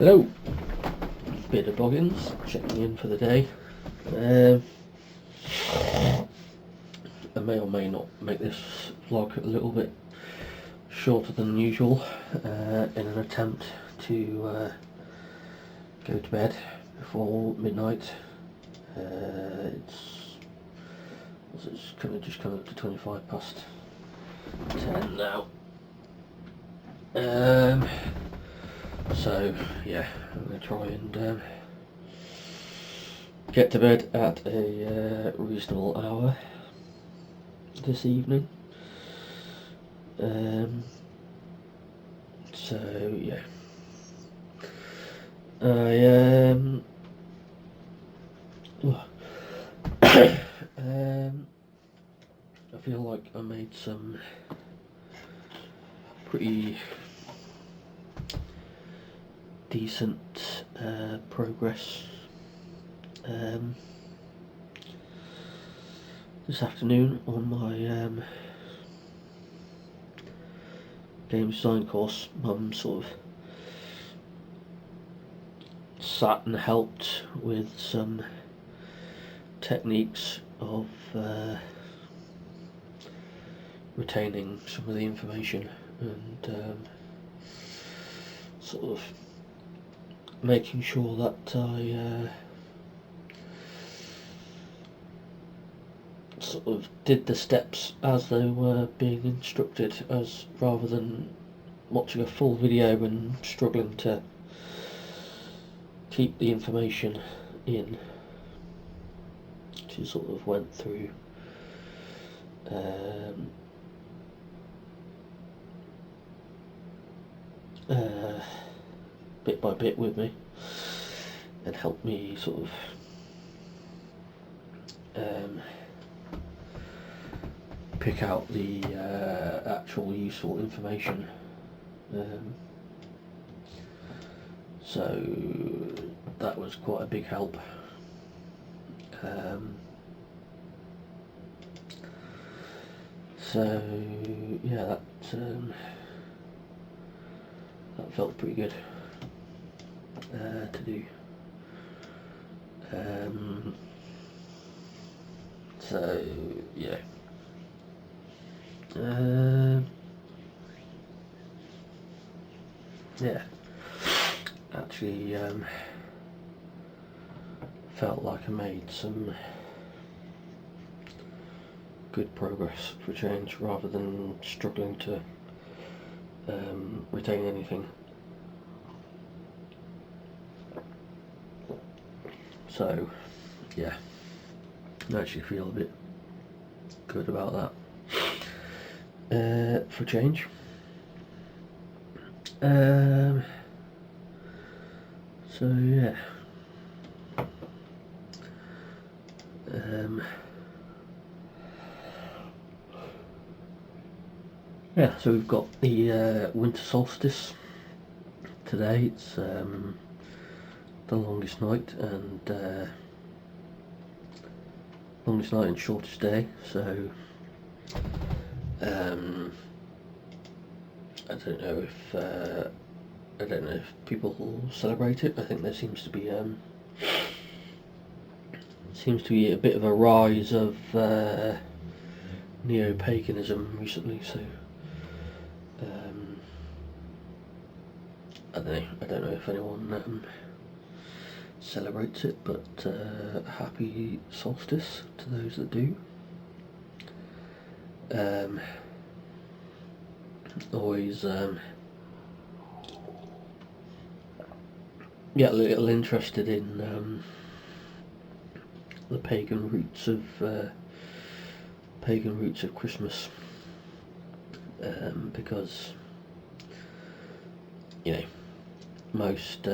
Hello, Peter Boggins, checking in for the day. I may or may not make this vlog a little bit shorter than usual in an attempt to go to bed before midnight. It's just coming up to 25 past 10 now. So yeah, I'm going to try and get to bed at a reasonable hour this evening. So yeah, I feel like I made some pretty decent progress this afternoon on my game design course. Mum sort of sat and helped with some techniques of retaining some of the information and sort of making sure that I sort of did the steps as they were being instructed, as rather than watching a full video and struggling to keep the information in. She sort of went through bit by bit with me and helped me sort of pick out the actual useful information. So that was quite a big help. So yeah, that felt pretty good to do. So yeah. Yeah, actually felt like I made some good progress for a change, rather than struggling to retain anything. So yeah, I actually feel a bit good about that for a change. So yeah, yeah. So we've got the winter solstice today. It's the longest night and shortest day. So I don't know if people celebrate it. I think there seems to be a bit of a rise of neo-paganism recently. So I don't know if anyone celebrates it, but happy solstice to those that do. Always get a little interested in the pagan roots of Christmas, because most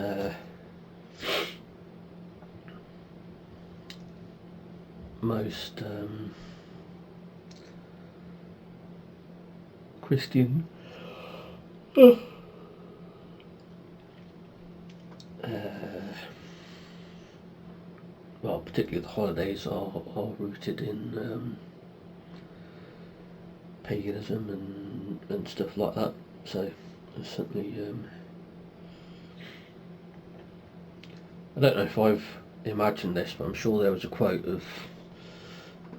Christian well, particularly the holidays are rooted in paganism and stuff like that. So there's certainly I don't know if I've imagined this, but I'm sure there was a quote of,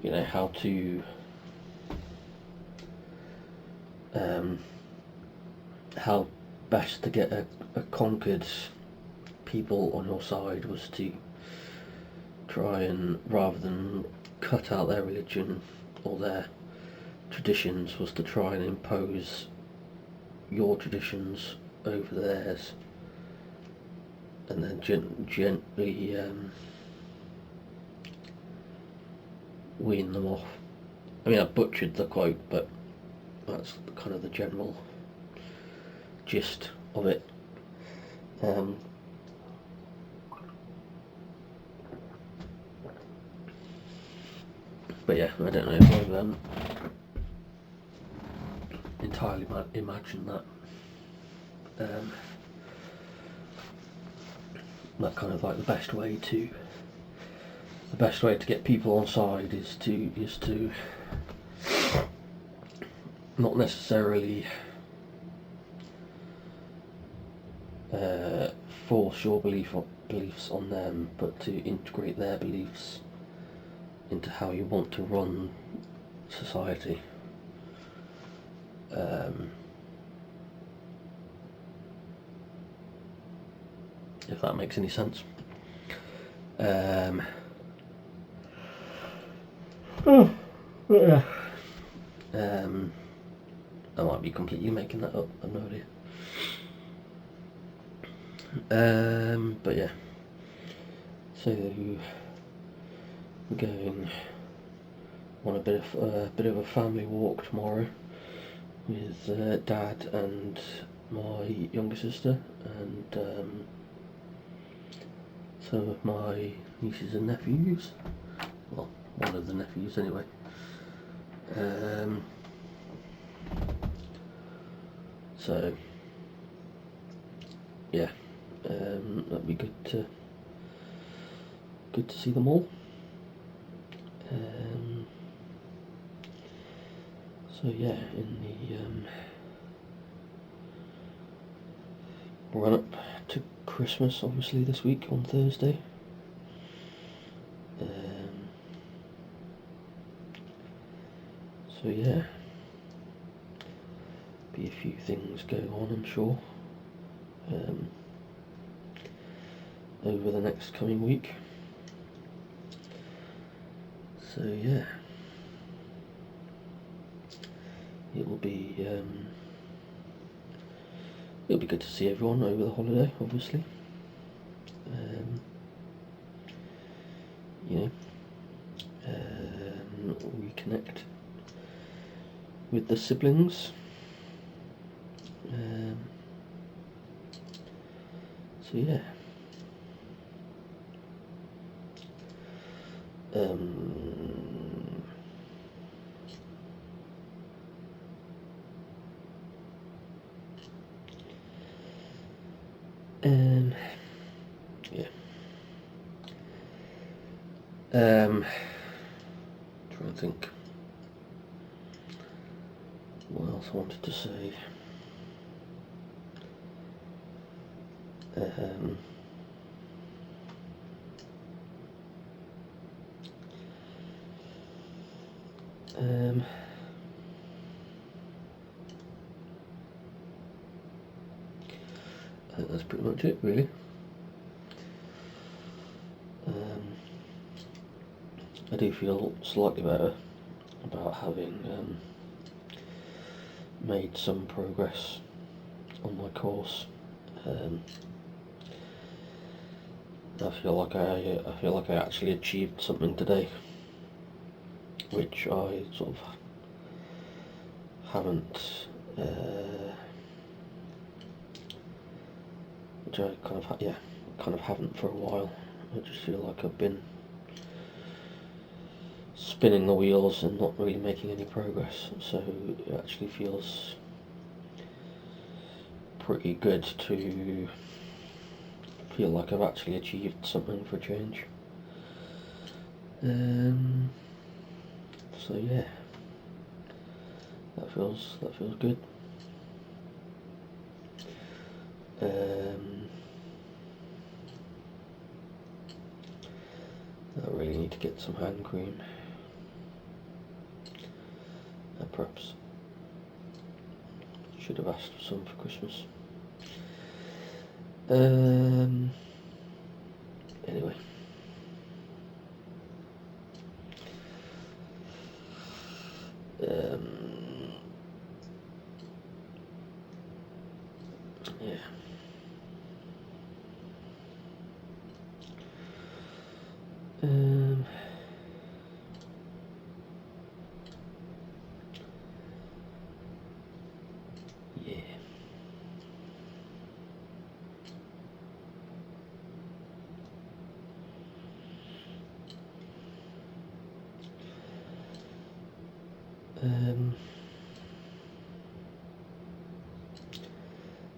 you know, how best to get a conquered people on your side was to try and, rather than cut out their religion or their traditions, was to try and impose your traditions over theirs, and then gently wean them off. I mean, I butchered the quote, but that's kind of the general gist of it. But yeah, I don't know if I've entirely imagined that. That kind of like the best way to get people on side is to not necessarily force your beliefs on them, but to integrate their beliefs into how you want to run society. If that makes any sense. I might be completely making that up, I've no idea. But yeah, so we're going on a bit of a family walk tomorrow with Dad and my younger sister and some of my nieces and nephews. Well, one of the nephews anyway. So yeah, that'd be good to see them all. So yeah, in the run up to Christmas, obviously this week on Thursday. So yeah, be a few things going on, I'm sure, over the next coming week. So yeah, it'll be good to see everyone over the holiday, obviously. You know, reconnect with the siblings. So yeah. Yeah. Trying to think what else I wanted to say. I think that's pretty much it, really. I do feel slightly better about having made some progress on my course. I feel like I actually achieved something today, which I sort of haven't, which I kind of haven't for a while. I just feel like I've been spinning the wheels and not really making any progress, so it actually feels pretty good to feel like I've actually achieved something for a change. So yeah, that feels good. I really need to get some hand cream. Perhaps should have asked for some for Christmas. Anyway. Yeah. Yeah.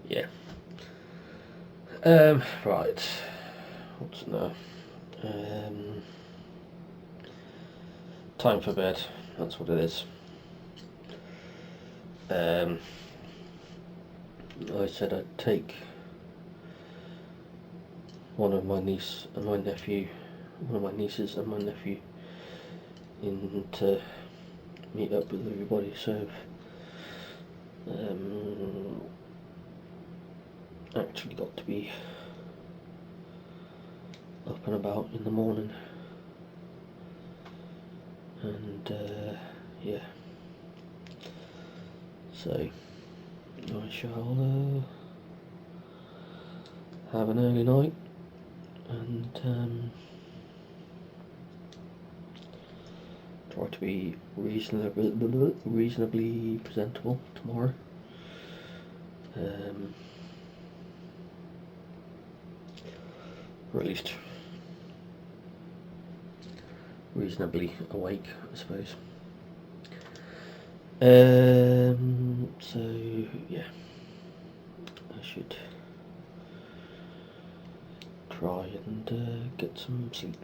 Yeah. Right. What's now? Time for bed. That's what it is. I said I'd take one of my nieces and my nephew in to meet up with everybody, so actually got to be up and about in the morning, and yeah, so I shall have an early night and try to be reasonably presentable tomorrow. Or at least reasonably awake, I suppose. So yeah, I should try and get some sleep.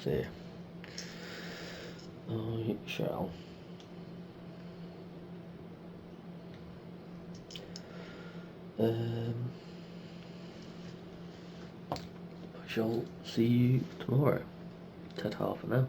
So yeah, I shall see you tomorrow. Ta-ta for now.